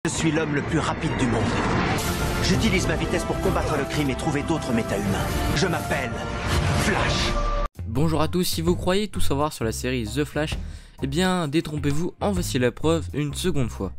Je suis l'homme le plus rapide du monde. J'utilise ma vitesse pour combattre le crime et trouver d'autres méta-humains. Je m'appelle Flash. Bonjour à tous, si vous croyez tout savoir sur la série The Flash, eh bien détrompez-vous, en voici la preuve une seconde fois.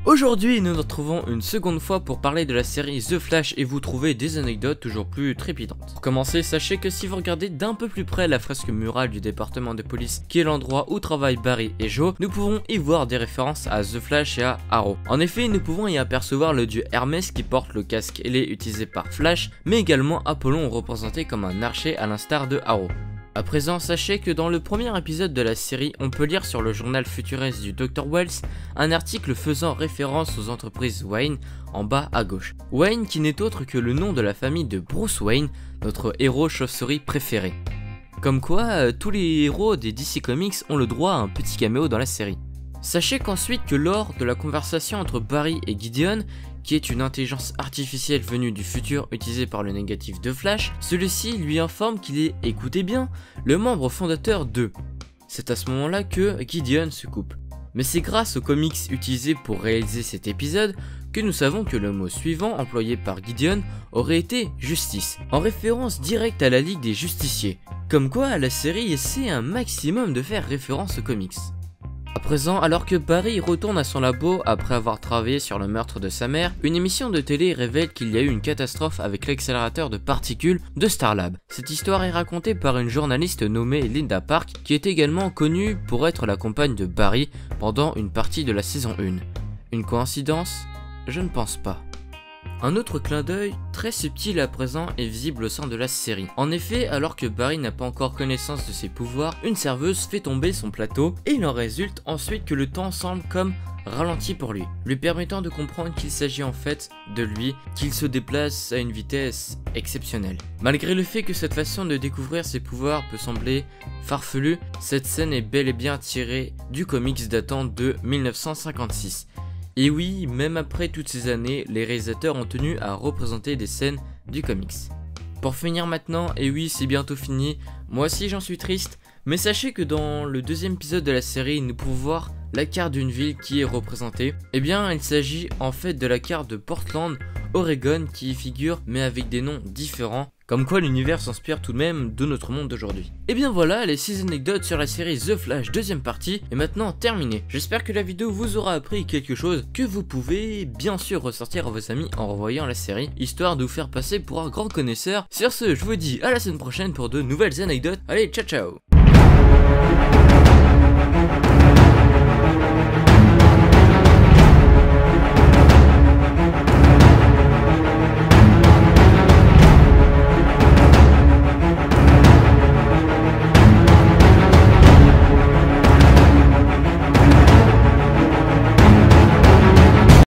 Aujourd'hui, nous nous retrouvons une seconde fois pour parler de la série The Flash et vous trouver des anecdotes toujours plus trépidantes. Pour commencer, sachez que si vous regardez d'un peu plus près la fresque murale du département de police, qui est l'endroit où travaillent Barry et Joe, nous pouvons y voir des références à The Flash et à Arrow. En effet, nous pouvons y apercevoir le dieu Hermès qui porte le casque ailé utilisé par Flash, mais également Apollon représenté comme un archer à l'instar de Arrow. À présent, sachez que dans le premier épisode de la série, on peut lire sur le journal futuriste du Dr. Wells un article faisant référence aux entreprises Wayne en bas à gauche. Wayne qui n'est autre que le nom de la famille de Bruce Wayne, notre héros chauve-souris préféré. Comme quoi, tous les héros des DC Comics ont le droit à un petit caméo dans la série. Sachez qu'ensuite que lors de la conversation entre Barry et Gideon, qui est une intelligence artificielle venue du futur utilisée par le négatif de Flash, celui-ci lui informe qu'il est, écoutez bien, le membre fondateur de. C'est à ce moment-là que Gideon se coupe. Mais c'est grâce aux comics utilisés pour réaliser cet épisode que nous savons que le mot suivant employé par Gideon aurait été justice, en référence directe à la Ligue des Justiciers. Comme quoi la série essaie un maximum de faire référence aux comics. À présent, alors que Barry retourne à son labo après avoir travaillé sur le meurtre de sa mère, une émission de télé révèle qu'il y a eu une catastrophe avec l'accélérateur de particules de Starlab. Cette histoire est racontée par une journaliste nommée Linda Park, qui est également connue pour être la compagne de Barry pendant une partie de la saison 1. Une coïncidence? Je ne pense pas. Un autre clin d'œil très subtil à présent est visible au sein de la série. En effet, alors que Barry n'a pas encore connaissance de ses pouvoirs, une serveuse fait tomber son plateau et il en résulte ensuite que le temps semble comme ralenti pour lui permettant de comprendre qu'il s'agit en fait de lui, qu'il se déplace à une vitesse exceptionnelle. Malgré le fait que cette façon de découvrir ses pouvoirs peut sembler farfelue, cette scène est bel et bien tirée du comics datant de 1956. Et oui, même après toutes ces années, les réalisateurs ont tenu à représenter des scènes du comics. Pour finir maintenant, et oui c'est bientôt fini, moi aussi j'en suis triste, mais sachez que dans le deuxième épisode de la série, nous pouvons voir la carte d'une ville qui est représentée. Eh bien il s'agit en fait de la carte de Portland, Oregon qui y figure mais avec des noms différents. Comme quoi l'univers s'inspire tout de même de notre monde d'aujourd'hui. Et bien voilà, les 6 anecdotes sur la série The Flash deuxième partie est maintenant terminée. J'espère que la vidéo vous aura appris quelque chose que vous pouvez bien sûr ressortir à vos amis en revoyant la série, histoire de vous faire passer pour un grand connaisseur. Sur ce, je vous dis à la semaine prochaine pour de nouvelles anecdotes. Allez, ciao ciao!